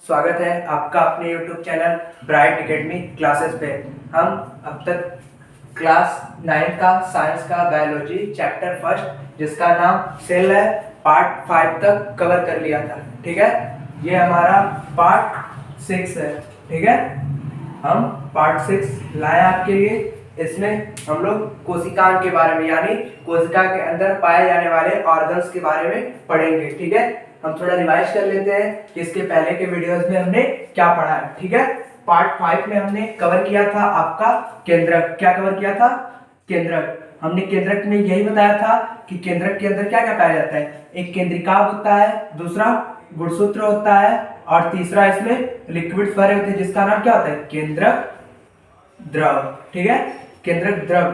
स्वागत है आपका अपने YouTube channel bright academy classes पे। हम अब तक क्लास 9 का साइंस का बायोलॉजी चैप्टर फर्स्ट जिसका नाम सेल है पार्ट 5 तक कवर कर लिया था। ठीक है, ये हमारा पार्ट 6 है। ठीक है, हम पार्ट 6 लाए आपके लिए। इसमें हम लोग कोशिकाओं के बारे में यानी कोशिका के अंदर पाए जाने वाले ऑर्गन्स के बारे में पढ़ेंगे। ठीक है, हम थोड़ा रिवाइज कर लेते हैं कि इसके पहले के वीडियोस में हमने क्या पढ़ा है। ठीक है, पार्ट 5 में हमने कवर किया था आपका केंद्रक। क्या कवर किया था? केंद्रक। हमने केंद्रक में यही बताया था कि केंद्रक के अंदर क्या क्या पाया जाता है। एक केंद्रिकाव होता है, दूसरा गुणसूत्र होता है और तीसरा इसमें लिक्विड फॉर्म होते हैं जिसका नाम क्या होता है? केंद्रक द्रव। ठीक है, केंद्रक द्रव।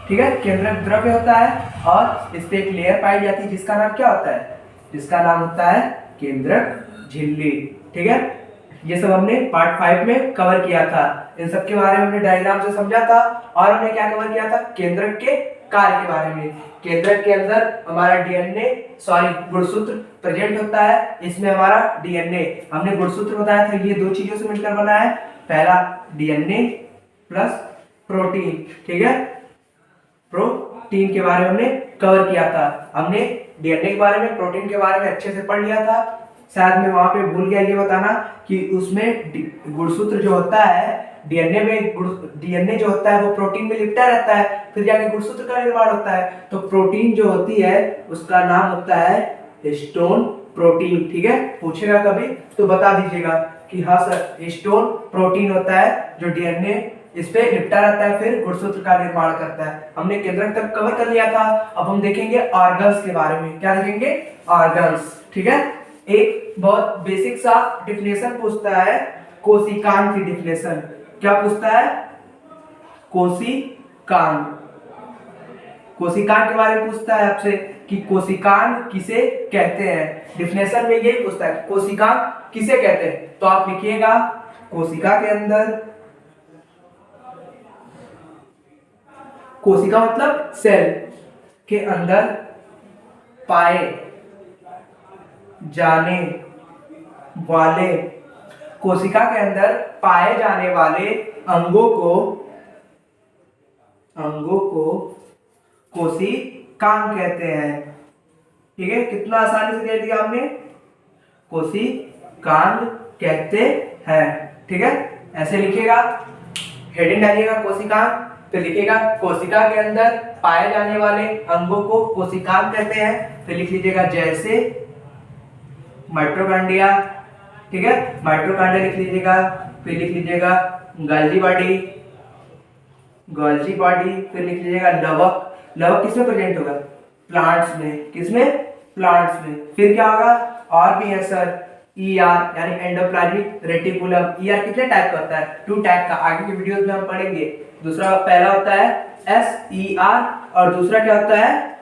ठीक है, केंद्रक द्रव्य होता है और इस पे एक लेयर पाई जाती है जिसका नाम क्या होता है? जिसका नाम होता है केंद्रक झिल्ली। ठीक है, ये सब हमने पार्ट 5 में कवर किया था। इन सब के बारे में हमने डायग्राम से समझा था और हमने क्या कवर किया था? केंद्रक के कार्य के बारे में। केंद्रक के अंदर हमारा गुणसूत्र प्रेजेंट होता है। इसमें हमारा डीएनए, हमने गुणसूत्र बताया था ये दो चीजों से मिलकर बना है। पहला डीएनए प्लस प्रोटीन। ठीक है, प्रोटीन के बारे में हमने कवर किया था। हमने डीएनए के बारे में, प्रोटीन के बारे में अच्छे से पढ़ लिया था। शायद मैं वहां पे भूल गया ये बताना कि उसमें गुणसूत्र जो होता है डीएनए जो होता है वो प्रोटीन में लिपटा रहता है, फिर जाके गुणसूत्र का निर्माण होता है। तो प्रोटीन जो होती है उसका नाम होता है हिस्टोन प्रोटीन। ठीक है, पूछेगा कभी तो बता दीजिएगा कि हाँ सर हिस्टोन प्रोटीन होता है जो डीएनए इस पे लिपटा रहता है, फिर गुणसूत्र का निर्माण करता है। हमने केंद्रक तक कवर कर लिया था। अब हम देखेंगे ऑर्गन्स के बारे में। क्या देखेंगे? ऑर्गन्स। ठीक है, एक बहुत बेसिक सा डिफिनेशन पूछता है, कोशिकांग की डिफिनेशन। क्या पूछता है? कोशिकांग। कोशिकांग के बारे में पूछता है आपसे कि कोशिकांग किसे कहते हैं। डिफिनेशन में यही पूछता है कोशिकांग किसे कहते हैं। तो आप लिखिएगा कोशिका के अंदर, कोशिका मतलब सेल के अंदर पाए जाने वाले, कोशिका के अंदर पाए जाने वाले अंगों को कोशिकांग कहते हैं। ठीक है, कितना आसानी से कह दिया हमने, कोशिकांग कहते हैं। ठीक है, ऐसे लिखिएगा, हेडिंग डालिएगा कोशिकांग, तो लिखिएगा कोशिका के अंदर पाए जाने वाले अंगों को कोशिकांग कहते हैं। फिर लिख लीजिएगा जैसे माइटोकॉन्ड्रिया। ठीक है, माइटोकॉन्ड्रिया लिख लीजिएगा। फिर लिख लीजिएगा गोल्गी बॉडी। फिर लिख लीजिएगा लवक। लवक किसमें प्रेजेंट होगा? प्लांट्स में। किसमें? प्लांट्स में। फिर क्या होगा? और भी है सर, ईआर यानी एंडोप्लाज्मिक रेटिकुलम। ईआर कितने टाइप का होता है? 2 टाइप का। आगे के वीडियोस में हम पढ़ेंगे। दूसरा पहला होता है एसईआर और दूसरा क्या होता है?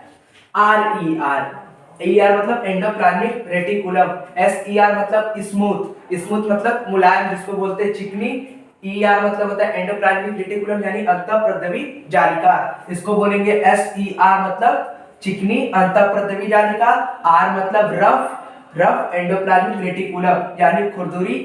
आरईआर। ईआर मतलब एंडोप्लाज्मिक रेटिकुलम, एसईआर मतलब स्मूथ, स्मूथ मतलब मुलायम जिसको बोलते हैं चिकनी। ईआर मतलब होता है एंडोप्लाज्मिक रेटिकुलम यानी अंतःप्रद्रवी जालिका, इसको बोलेंगे एसईआर मतलब चिकनी अंतःप्रद्रवी जालिका। आर मतलब रफ एंडोप्लाज्मिक रेटिकुलम यानी खुरदुरी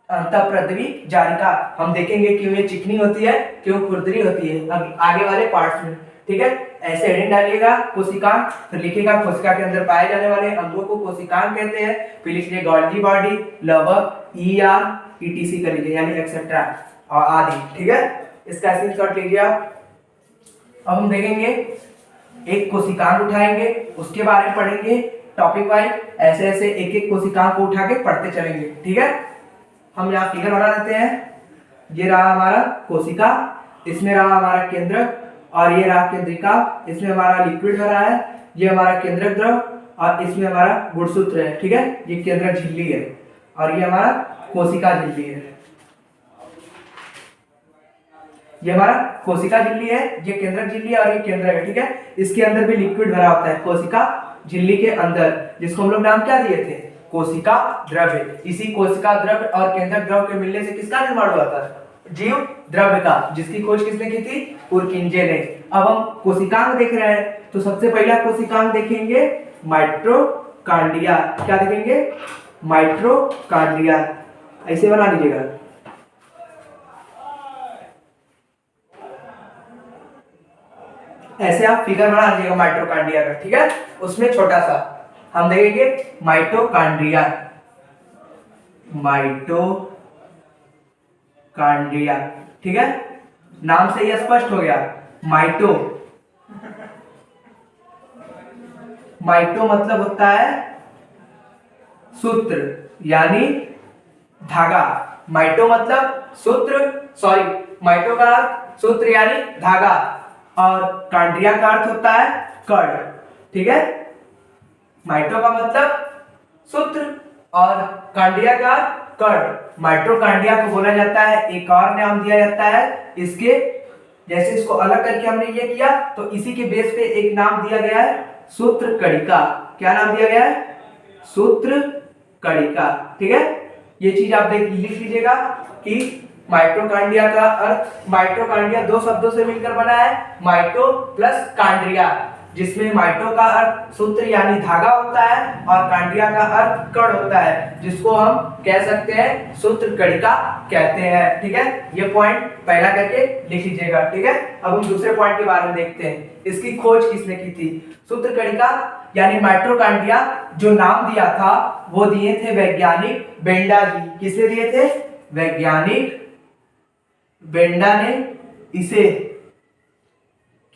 अंतःप्रद्रवी जालिका। हम देखेंगे क्यों ये चिकनी होती है, क्यों खुरदरी होती है आगे वाले पार्ट्स में। ठीक है, ऐसे हेडिंग डालिएगा कोशिकांग, फिर लिखिएगा कोशिका के अंदर पाए जाने वाले अंगों को कोशिकांग कहते हैं। फिर लिखिए गोल्गी बॉडी, लवक, ईआर, ईटीसी कर लीजिए यानी एक्सेट्रा और आदि। ठीक है, इसका स्क्रीनशॉट लीजिए आप। अब हम देखेंगे एक कोशिकांग उठाएंगे, उसके बारे में पढ़ेंगे टॉपिक वाइज। ऐसे ऐसे एक एक कोशिकांग को उठा के पढ़ते चलेंगे। ठीक है, हम यहाँ फिगर बना देते हैं। ये रहा हमारा कोशिका, इसमें रहा हमारा केंद्रक और ये रहा केंद्रिका। इसमें हमारा लिक्विड भरा है, ये हमारा केंद्रक द्रव और इसमें हमारा गुणसूत्र है। ठीक है, ये केंद्रक झिल्ली है और ये हमारा कोशिका झिल्ली है। ये हमारा कोशिका झिल्ली है, ये केंद्रक झिल्ली है और ये केंद्रक है। ठीक है, इसके अंदर भी लिक्विड भरा होता है कोशिका झिल्ली के अंदर, जिसको हम लोग नाम क्या दिए थे? कोशिका द्रव्य। इसी कोशिका द्रव्य और केंद्रक द्रव्य के मिलने से किसका निर्माण हुआ था? जीव द्रव्य का, जिसकी खोज किसने की थी? पुरकिंजे ने। अब हम कोशिकांग देख रहे हैं, तो सबसे पहला कोशिकांग देखेंगे माइटोकॉन्ड्रिया। क्या देखेंगे? माइटोकांड्रिया, ऐसे बना लीजिएगा। ऐसे आप फिगर बना लीजिएगा माइटोकांड्रिया का, ठीक है। उसमें छोटा सा हम देखेंगे माइटोकांड्रिया, माइटोकांड्रिया, ठीक है। नाम से यह स्पष्ट हो गया, माइटो, माइटो मतलब होता है सूत्र यानी धागा। माइटो मतलब सूत्र, सॉरी, माइटो का अर्थ सूत्र यानी धागा, और कांड्रिया का अर्थ होता है कण, ठीक है। माइटो का मतलब सूत्र और कांड्रिया का अर्थ कण। माइटोकांड्रिया को बोला जाता है, एक और नाम दिया जाता है इसके, जैसे इसको अलग करके हमने ये किया तो इसी के बेस पे एक नाम दिया गया है सूत्र कणिका। क्या नाम दिया गया है? सूत्र कणिका, ठीक है। ये चीज आप लिख लीजिएगा कि माइटोकांड्रिया का अर्थ, माइटोकांड्रिया दो शब्दों से मिलकर बना है, माइटो प्लस कांड्रिया, जिसमें माइटो का अर्थ सूत्र यानी धागा होता है और कांड्रिया का अर्थ कण होता है, जिसको हम कह सकते हैं सूत्र कणिका कहते हैं, ठीक है। ये पॉइंट पहला करके लिख लीजिएगा, ठीक है। अब हम दूसरे पॉइंट के बारे में देखते हैं, इसकी खोज किसने की थी। सूत्र कणिका यानी माइटोकांड्रिया जो नाम दिया था वो दिए थे वैज्ञानिक बेंडा जी। किसने दिए थे? वैज्ञानिक बेंडा ने इसे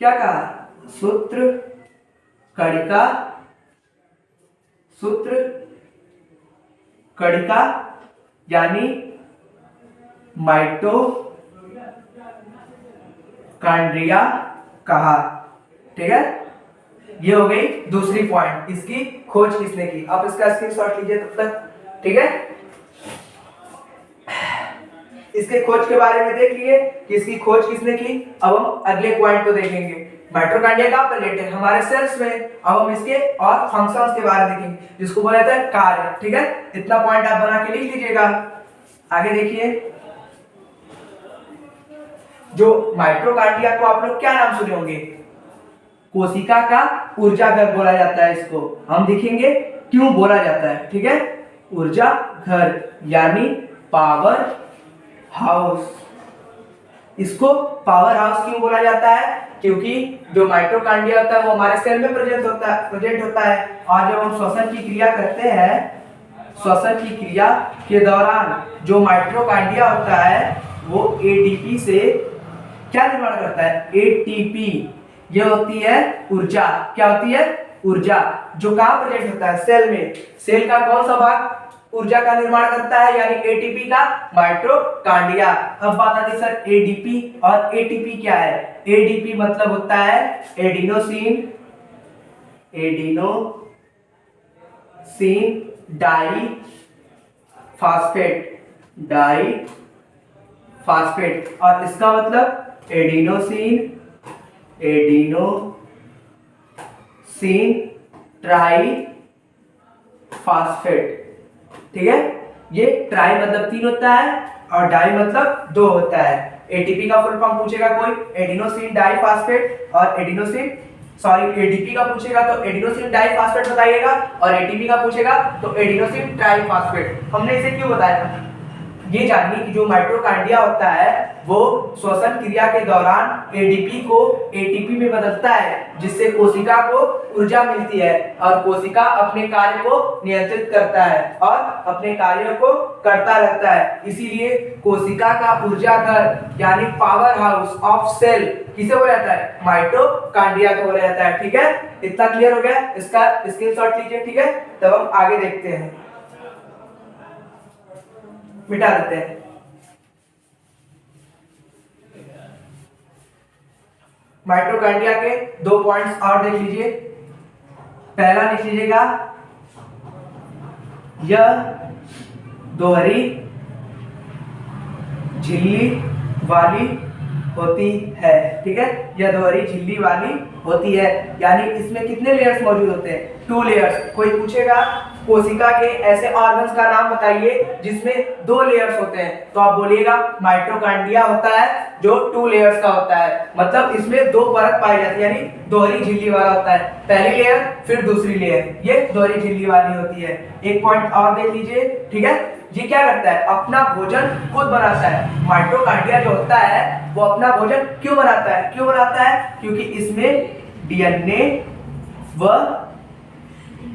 क्या कहा? सूत्र कणिका, सूत्र कणिका यानी माइटोकांड्रिया कहा, ठीक है। ये हो गई दूसरी पॉइंट, इसकी खोज किसने की। आप इसका स्क्रीनशॉट लीजिए तब तक, ठीक है। इसके खोज के बारे में देख लिए कि इसकी खोज किसने की। अब हम अगले पॉइंट को देखेंगे। माइटोकांड्रिया कहाँ पर रिलेटेड? हमारे सेल्स में। अब हम इसके और फंक्शंस के बारे में देखेंगे, जिसको बोला जाता है कार्य, ठीक है। इतना पॉइंट आप बना के लिख लीजिएगा। आगे देखिए, जो माइटोकांड्रिया को आप लोग क्या नाम सुने होंगे? कोशिका का ऊर्जा घर बोला जाता है इसको। हम देखेंगे क्यों बोला जाता है, ठीक है। ऊर्जा घर यानी पावर हाउस। इसको पावर हाउस क्यों बोला जाता है? क्योंकि जो माइटोकांड्रिया होता है वो हमारे सेल में प्रेजेंट होता है, और जब हम श्वसन की क्रिया करते हैं, श्वसन की क्रिया के दौरान जो माइटोकांड्रिया होता है वो एटीपी से क्या निर्माण करता है? एटीपी। ये होती है ऊर्जा। क्या होती है? ऊर्जा, जो कहाँ प्रेजेंट होता है? सेल में। सेल का कौन सा भाग ऊर्जा का निर्माण करता है यानी एटीपी का? माइटोकांड्रिया। अब बात आती है सर एडीपी, और एटीपी क्या है? एडीपी मतलब होता है adenosine, adenosine diphosphate, diphosphate, और इसका मतलब एडिनोसिन ट्राई फास्फेट, ठीक है। ये ट्राई मतलब 3 होता है और डाई मतलब 2 होता है। एटीपी का फुल फॉर्म पूछेगा कोई, एडिनोसिन डाई फास्फेट, और एडीपी का पूछेगा तो एडिनोसिन डाई फास्फेट बताइएगा, और एटीपी का पूछेगा तो एडिनोसिन ट्राई फास्फेट। हमने इसे क्यों बताया? ये जानिए कि जो माइटोकांड्रिया होता है वो श्वसन क्रिया के दौरान एडीपी को एटीपी में बदलता है, जिससे कोशिका को ऊर्जा मिलती है, और कोशिका अपने कार्य को नियंत्रित करता है और अपने कार्यों को करता रहता है। इसीलिए कोशिका का ऊर्जा घर यानी पावर हाउस ऑफ सेल किसे बोला जाता है? माइटोकांड्रिया को बोला जाता है, ठीक है। इतना क्लियर हो गया? इसका स्क्रीनशॉट लीजिए, ठीक है। तब हम आगे देखते हैं, मिटा देते हैं। माइटोकांड्रिया के 2 पॉइंट्स और देख लीजिए। पहला लिख लीजिएगा, यह दोहरी झिल्ली वाली होती है, ठीक है। यह दोहरी झिल्ली वाली होती है, यानी इसमें कितने लेयर्स मौजूद होते हैं? 2 लेयर्स। कोई पूछेगा कोशिका के ऐसे ऑर्गन्स का नाम बताइए जिसमें 2 लेयर्स होते हैं। तो आप बोलिएगा माइटोकॉन्ड्रिया होता है जो 2 लेयर्स का होता है, मतलब इसमें 2 परत पाई जाती है, यानी दोहरी झिल्ली वाला होता है। पहली लेयर फिर दूसरी लेयर, ये दोहरी झिल्ली वाली होती है। एक पॉइंट और देख लीजिए, ठीक है। ये क्या करता है, अपना भोजन खुद बनाता है। माइटोकॉन्ड्रिया जो होता है वो अपना भोजन क्यों बनाता है, क्यों बनाता है? क्योंकि इसमें डीएनए व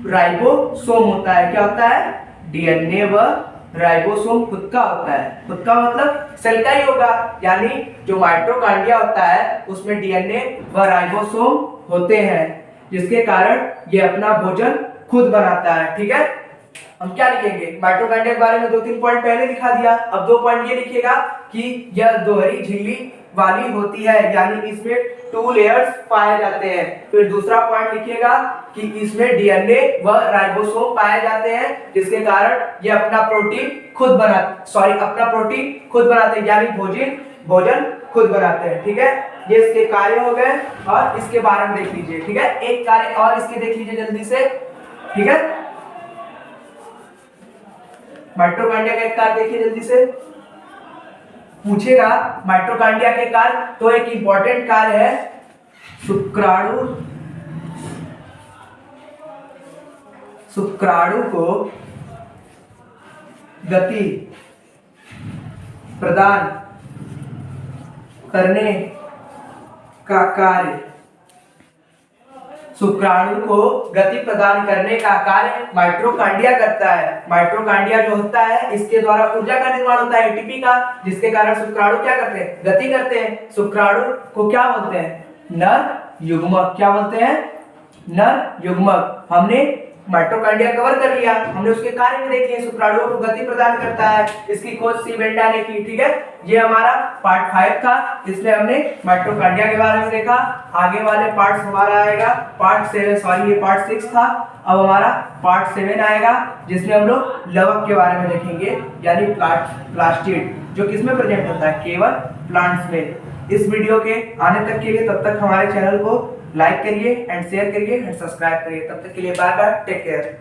राइबोसोम होता है। क्या होता है? डीएनए व राइबोसोम खुद का होता है। खुद का मतलब सेल का ही होगा, यानी जो माइटोकॉन्ड्रिया होता है उसमें डीएनए व राइबोसोम होते हैं, जिसके कारण ये अपना भोजन खुद बनाता है। ठीक है, हम क्या लिखेंगे? माइटोकॉन्ड्रिया के बारे में 2-3 पॉइंट पहले लिखा दिया, अब 2 पॉइंट ये लिखिएगा कि यह दोहरी झिल्ली वाली होती है, यानी इसमें 2 लेयर्स पाए जाते हैं। फिर दूसरा पॉइंट लिखिएगा कि इसमें डीएनए व राइबोसोम पाए जाते हैं, जिसके कारण ये अपना प्रोटीन खुद बनाते हैं, यानी भोजन खुद बनाते हैं। ठीक है, ये इसके कार्य हो गए और इसके बारे में देख लीजिए। ठीक है, एक कार्य और इसके देख लीजिए जल्दी से। ठीक है, माइटोकॉन्ड्रिया का एक कार्य देखिए जल्दी से, पूछेगा माइटोकॉन्ड्रिया के कार्य। तो एक इंपॉर्टेंट कार्य है शुक्राणु को गति प्रदान करने का कार्य। शुक्राणु को गति प्रदान करने का कार्य माइटोकॉन्ड्रिया करता है। माइटोकॉन्ड्रिया जो होता है इसके द्वारा ऊर्जा का निर्माण होता है, एटीपी का, जिसके कारण शुक्राणु क्या करते हैं? गति करते हैं। शुक्राणु को क्या बोलते हैं? नर युग्मक। क्या बोलते हैं? नर युग्मक। हमने माइटोकॉन्ड्रिया कवर कर लिया, हमने उसके कार्य में देख लिया। शुक्राणुओं को गति प्रदान करता है, इसकी खोज सी बेंडा ने की। ठीक है, ये हमारा पार्ट 5 था, इसमें हमने माइटोकॉन्ड्रिया के बारे में देखा। आगे वाले पार्ट्स हमारा आएगा पार्ट 7, ये पार्ट 6 था। अब हमारा पार्ट 7 आएगा, जिसमें हम लोग लवक के बारे में देखेंगे, यानी प्लास्टिड, जो किसमें प्रेजेंट होता है? केवल प्लांट्स में। इस वीडियो के आने तक के लिए तब तक हमारे चैनल को लाइक करिए एंड शेयर करिए एंड सब्सक्राइब करिए। तब तक के लिए बाय बाय, टेक केयर।